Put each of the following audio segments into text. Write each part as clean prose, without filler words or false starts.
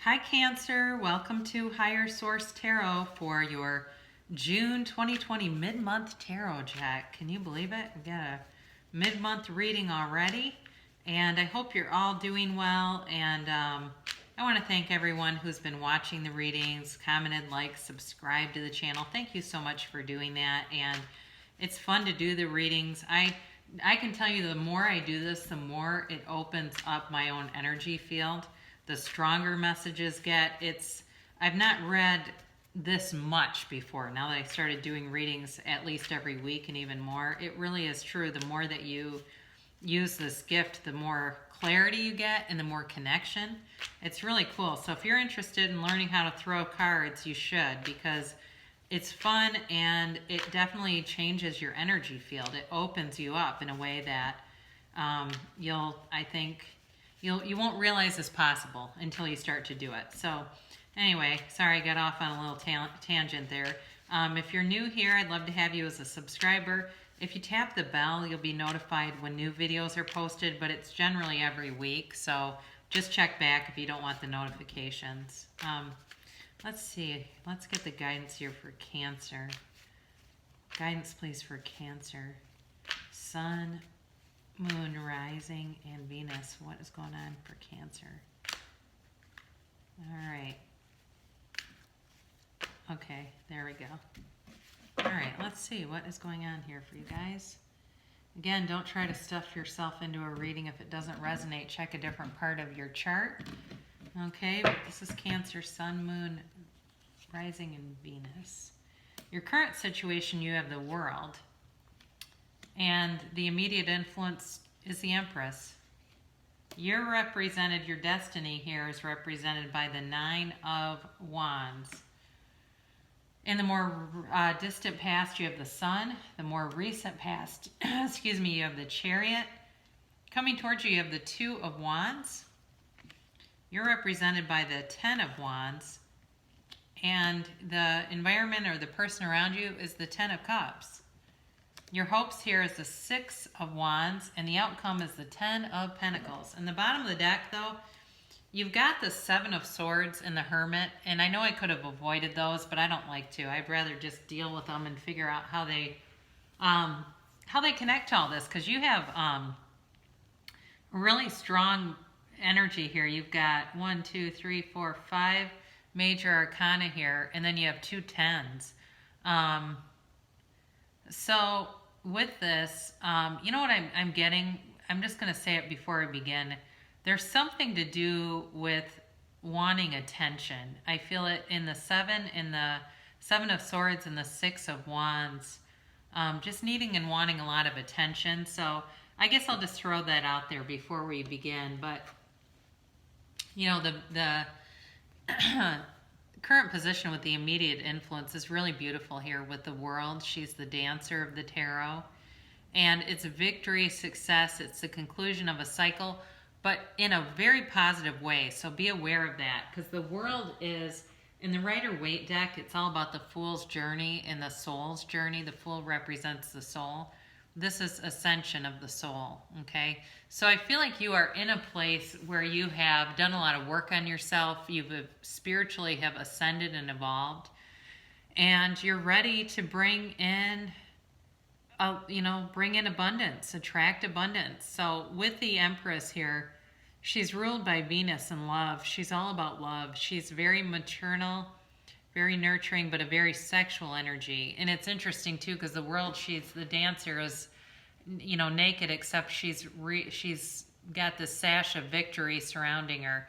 Hi, Cancer. Welcome to Higher Source Tarot for your June 2020 mid-month tarot check. Can you believe it? We got a mid-month reading already, and I hope you're all doing well. And I want to thank everyone who's been watching the readings, commented, liked, subscribed to the channel. Thank you so much for doing that. And it's fun to do the readings. I can tell you the more I do this, the more it opens up my own energy field. The stronger messages get. I've not read this much before. Now that I started doing readings at least every week and even more, it really is true. The more that you use this gift, the more clarity you get and the more connection. It's really cool. So if you're interested in learning how to throw cards, you should, because it's fun and it definitely changes your energy field. It opens you up in a way that you won't realize is possible until you start to do it. So anyway, sorry I got off on a little tangent there. If you're new here, I'd love to have you as a subscriber. If you tap the bell, you'll be notified when new videos are posted, but it's generally every week. So just check back if you don't want the notifications. Let's see. Let's get the guidance here for Cancer. Guidance, please, for Cancer. Sun, Moon, Rising, and Venus. What is going on for Cancer? All right. Okay, there we go. All right, let's see what is going on here for you guys. Again, don't try to stuff yourself into a reading. If it doesn't resonate, check a different part of your chart. Okay, but this is Cancer, Sun, Moon, Rising, and Venus. Your current situation, you have the World. And the immediate influence is the Empress. You're represented, your destiny here is represented by the Nine of Wands. In the more distant past, you have the Sun. The more recent past, excuse me, you have the Chariot. Coming towards you, you have the Two of Wands. You're represented by the Ten of Wands. And the environment or the person around you is the Ten of Cups. Your hopes here is the Six of Wands, and the outcome is the Ten of Pentacles. In the bottom of the deck, though, you've got the Seven of Swords and the Hermit, and I know I could have avoided those, but I don't like to. I'd rather just deal with them and figure out how they connect to all this, because you have really strong energy here. You've got 1, 2, 3, 4, 5 major arcana here, and then you have two tens. So with this, you know what I'm getting? I'm just going to say it before I begin. There's something to do with wanting attention. I feel it in the Seven of Swords and the Six of Wands. Just needing and wanting a lot of attention. So I guess I'll just throw that out there before we begin. But, you know, the current position with the immediate influence is really beautiful here with the World. She's the dancer of the tarot. And it's victory, success. It's the conclusion of a cycle, but in a very positive way. So be aware of that, because the World is, in the Rider-Waite deck, it's all about the Fool's journey and the soul's journey. The Fool represents the soul. This is ascension of the soul, okay? So I feel like you are in a place where you have done a lot of work on yourself. You've spiritually have ascended and evolved. And you're ready to bring in, bring in abundance, attract abundance. So with the Empress here, she's ruled by Venus and love. She's all about love. She's very maternal, very nurturing, but a very sexual energy. And it's interesting too, because the World, she's the dancer, is, you know, naked, except she's got this sash of victory surrounding her.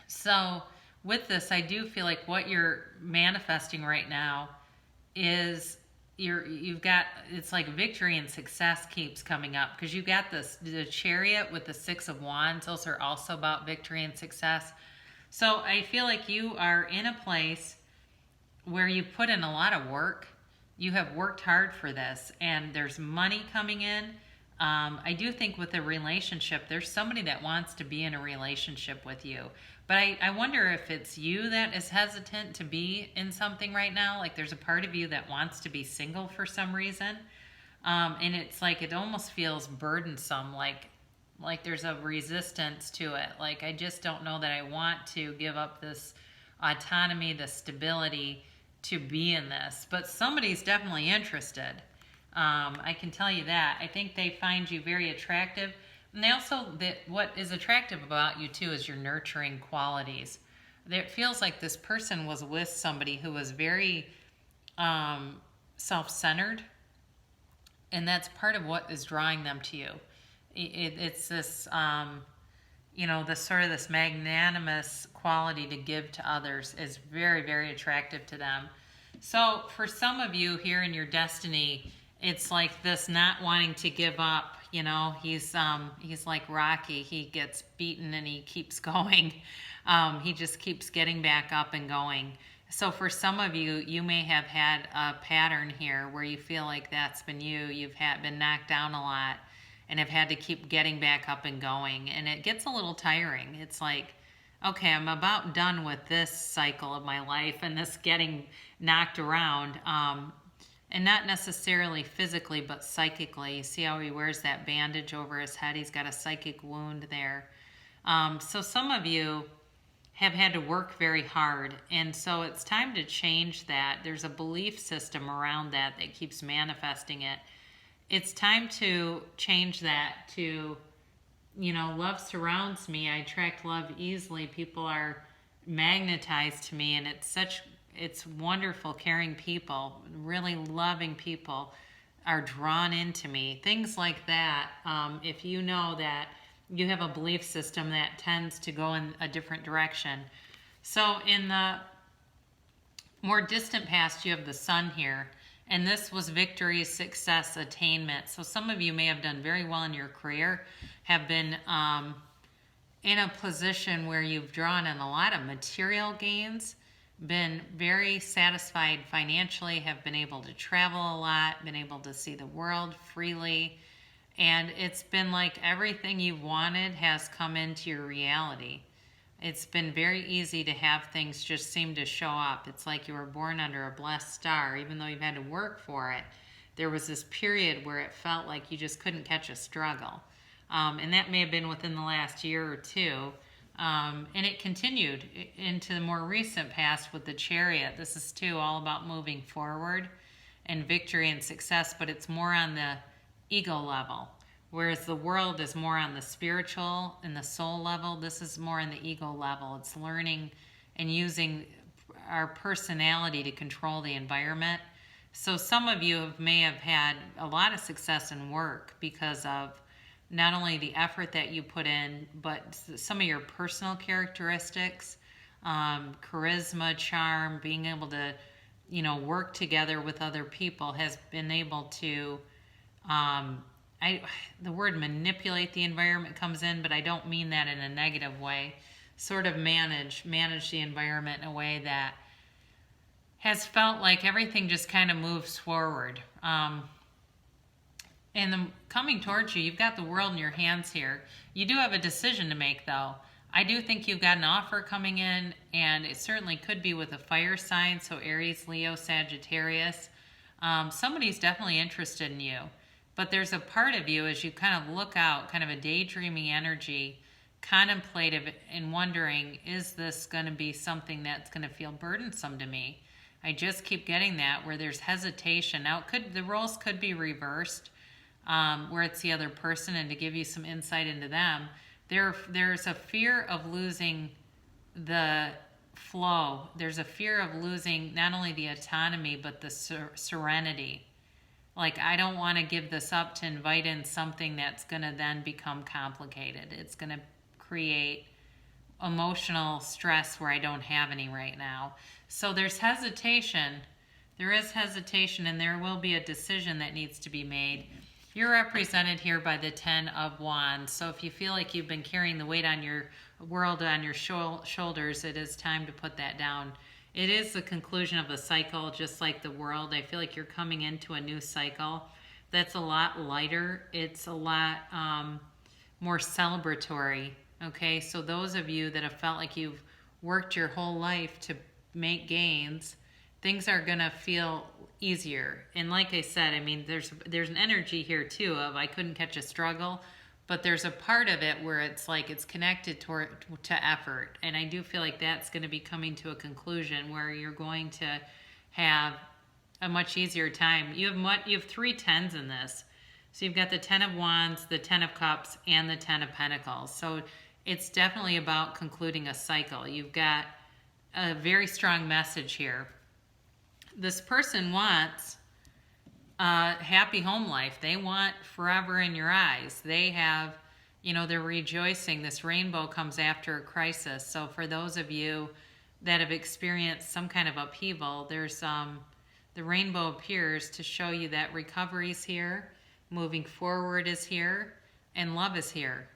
So with this, I do feel like what you're manifesting right now is you've got, it's like victory and success keeps coming up, because you've got the Chariot with the Six of Wands. Those are also about victory and success. So I feel like you are in a place where you put in a lot of work. You have worked hard for this, and there's money coming in. I do think with a relationship, there's somebody that wants to be in a relationship with you. But I wonder if it's you that is hesitant to be in something right now. Like there's a part of you that wants to be single for some reason. And it's like it almost feels burdensome, like like there's a resistance to it. Like, I just don't know that I want to give up this autonomy, the stability to be in this. But somebody's definitely interested. I can tell you that. I think they find you very attractive. And they also, that what is attractive about you too is your nurturing qualities. It feels like this person was with somebody who was very self-centered, and that's part of what is drawing them to you. It's this, this sort of this magnanimous quality to give to others is very, very attractive to them. So for some of you here in your destiny, it's like this not wanting to give up. He's like Rocky. He gets beaten and he keeps going. He just keeps getting back up and going. So for some of you, you may have had a pattern here where you feel like that's been you. You've been knocked down a lot and have had to keep getting back up and going. And it gets a little tiring. It's like, okay, I'm about done with this cycle of my life and this getting knocked around. And not necessarily physically, but psychically. You see how he wears that bandage over his head? He's got a psychic wound there. So some of you have had to work very hard, and so it's time to change that. There's a belief system around that keeps manifesting it. It's time to change that to, love surrounds me. I attract love easily. People are magnetized to me, and it's wonderful, caring people, really loving people are drawn into me. Things like that. If you know that you have a belief system that tends to go in a different direction. So in the more distant past, you have the sun here. And this was victory, success, attainment. So some of you may have done very well in your career, have been in a position where you've drawn in a lot of material gains, been very satisfied financially, have been able to travel a lot, been able to see the world freely. And it's been like everything you've wanted has come into your reality. It's been very easy to have things just seem to show up. It's like you were born under a blessed star, even though you've had to work for it. There was this period where it felt like you just couldn't catch a struggle. And that may have been within the last year or two. And it continued into the more recent past with the Chariot. This is too all about moving forward and victory and success, but it's more on the ego level. Whereas the world is more on the spiritual and the soul level, this is more on the ego level. It's learning and using our personality to control the environment. So some of you may have had a lot of success in work because of not only the effort that you put in, but some of your personal characteristics, charisma, charm, being able to, work together with other people has been able to, the word manipulate the environment comes in, but I don't mean that in a negative way. Sort of manage the environment in a way that has felt like everything just kind of moves forward. And coming towards you, you've got the world in your hands here. You do have a decision to make, though. I do think you've got an offer coming in, and it certainly could be with a fire sign, so Aries, Leo, Sagittarius. Somebody's definitely interested in you. But there's a part of you as you kind of look out, kind of a daydreaming energy, contemplative and wondering, is this going to be something that's going to feel burdensome to me? I just keep getting that where there's hesitation. Now, the roles could be reversed, where it's the other person, and to give you some insight into them, there's a fear of losing the flow. There's a fear of losing not only the autonomy, but the serenity. Like, I don't want to give this up to invite in something that's going to then become complicated. It's going to create emotional stress where I don't have any right now. So there's hesitation. There is hesitation, and there will be a decision that needs to be made. You're represented here by the 10 of Wands. So if you feel like you've been carrying the weight on your world on your shoulders, it is time to put that down. It is the conclusion of a cycle, just like the world. I feel like you're coming into a new cycle that's a lot lighter. It's a lot more celebratory, okay? So those of you that have felt like you've worked your whole life to make gains, things are going to feel easier. And like I said, I mean, there's an energy here, too, of I couldn't catch a struggle, but there's a part of it where it's like it's connected to effort. And I do feel like that's going to be coming to a conclusion where you're going to have a much easier time. You have 3 tens in this. So you've got the 10 of Wands, the 10 of Cups, and the 10 of Pentacles. So it's definitely about concluding a cycle. You've got a very strong message here. This person wants a happy home life. They want forever in your eyes. They have, they're rejoicing. This rainbow comes after a crisis. So for those of you that have experienced some kind of upheaval, there's the rainbow appears to show you that recovery is here, moving forward is here, and love is here.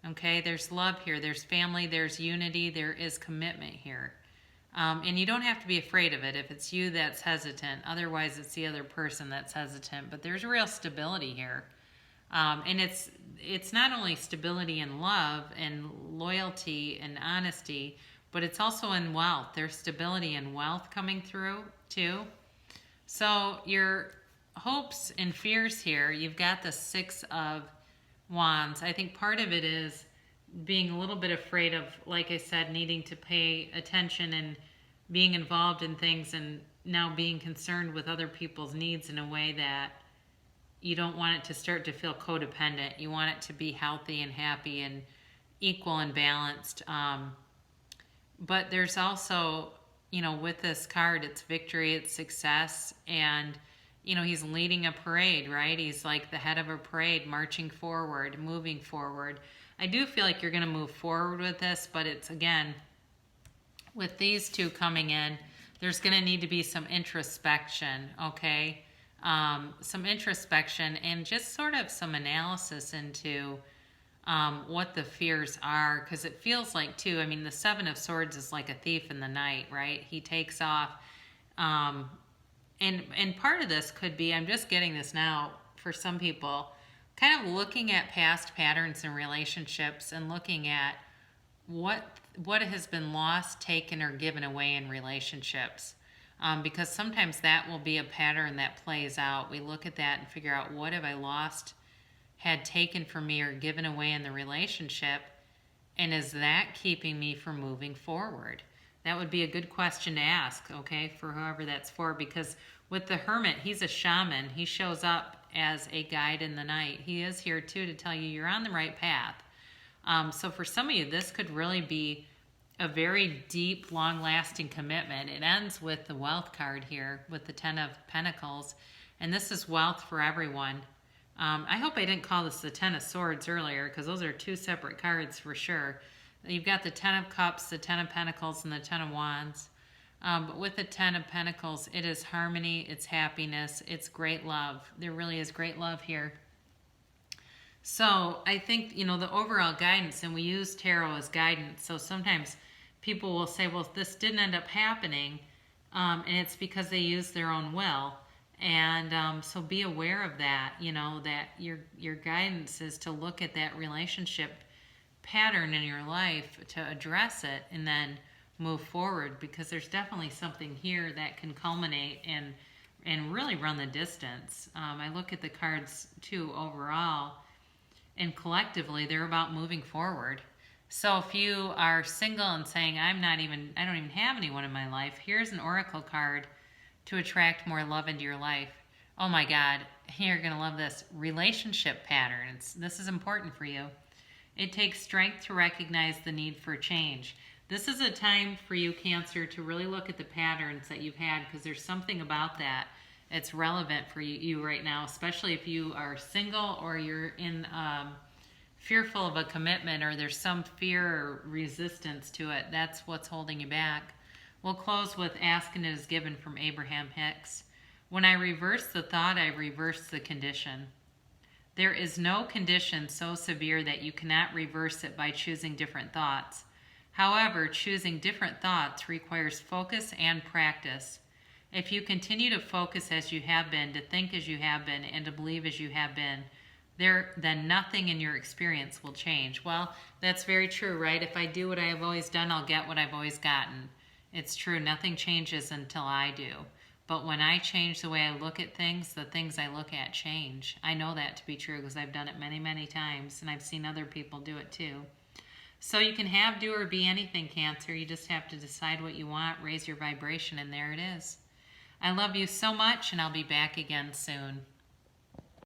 Okay, there's love here, there's family, there's unity, there is commitment here. And you don't have to be afraid of it if it's you that's hesitant. Otherwise, it's the other person that's hesitant. But there's real stability here. And it's not only stability in love and loyalty and honesty, but it's also in wealth. There's stability and wealth coming through, too. So your hopes and fears here, you've got the 6 of Wands. I think part of it is being a little bit afraid of, like I said, needing to pay attention and being involved in things, and now being concerned with other people's needs in a way that you don't want it to start to feel codependent. You want it to be healthy and happy and equal and balanced. But there's also, with this card, it's victory, it's success, and he's leading a parade, right? He's like the head of a parade, marching forward, moving forward. I do feel like you're going to move forward with this, but it's, again, with these 2 coming in, there's going to need to be some introspection, okay? Some introspection and just sort of some analysis into what the fears are, because it feels like, too, the 7 of Swords is like a thief in the night, right? He takes off. And part of this could be, I'm just getting this now for some people, kind of looking at past patterns in relationships and looking at what has been lost, taken, or given away in relationships. Because sometimes that will be a pattern that plays out. We look at that and figure out, what have I lost, had taken from me, or given away in the relationship? And is that keeping me from moving forward? That would be a good question to ask, okay, for whoever that's for. Because with the Hermit, he's a shaman. He shows up as a guide in the night. He is here, too, to tell you you're on the right path. So for some of you, this could really be a very deep, long-lasting commitment. It ends with the Wealth card here, with the 10 of Pentacles. And this is wealth for everyone. I hope I didn't call this the 10 of Swords earlier, because those are 2 separate cards for sure. You've got the 10 of Cups, the 10 of Pentacles, and the 10 of Wands. But with the 10 of Pentacles, it is harmony, it's happiness, it's great love. There really is great love here. So I think, the overall guidance, and we use tarot as guidance, so sometimes people will say, well, this didn't end up happening, and it's because they used their own will. And so be aware of that, that your guidance is to look at that relationship pattern in your life, to address it, and then move forward, because there's definitely something here that can culminate and really run the distance. I look at the cards, too, overall, and collectively, they're about moving forward. So if you are single and saying, I don't even have anyone in my life, here's an oracle card to attract more love into your life. Oh my God, you're going to love this. Relationship patterns. This is important for you. It takes strength to recognize the need for change. This is a time for you, Cancer, to really look at the patterns that you've had, because there's something about that that's relevant for you right now, especially if you are single or you're in fearful of a commitment, or there's some fear or resistance to it. That's what's holding you back. We'll close with Ask and It Is Given from Abraham Hicks. When I reverse the thought, I reverse the condition. There is no condition so severe that you cannot reverse it by choosing different thoughts. However, choosing different thoughts requires focus and practice. If you continue to focus as you have been, to think as you have been, and to believe as you have been, then nothing in your experience will change. Well, that's very true, right? If I do what I have always done, I'll get what I've always gotten. It's true. Nothing changes until I do. But when I change the way I look at things, the things I look at change. I know that to be true because I've done it many, many times, and I've seen other people do it too. So you can have, do, or be anything, Cancer. You just have to decide what you want, raise your vibration, and there it is. I love you so much, and I'll be back again soon.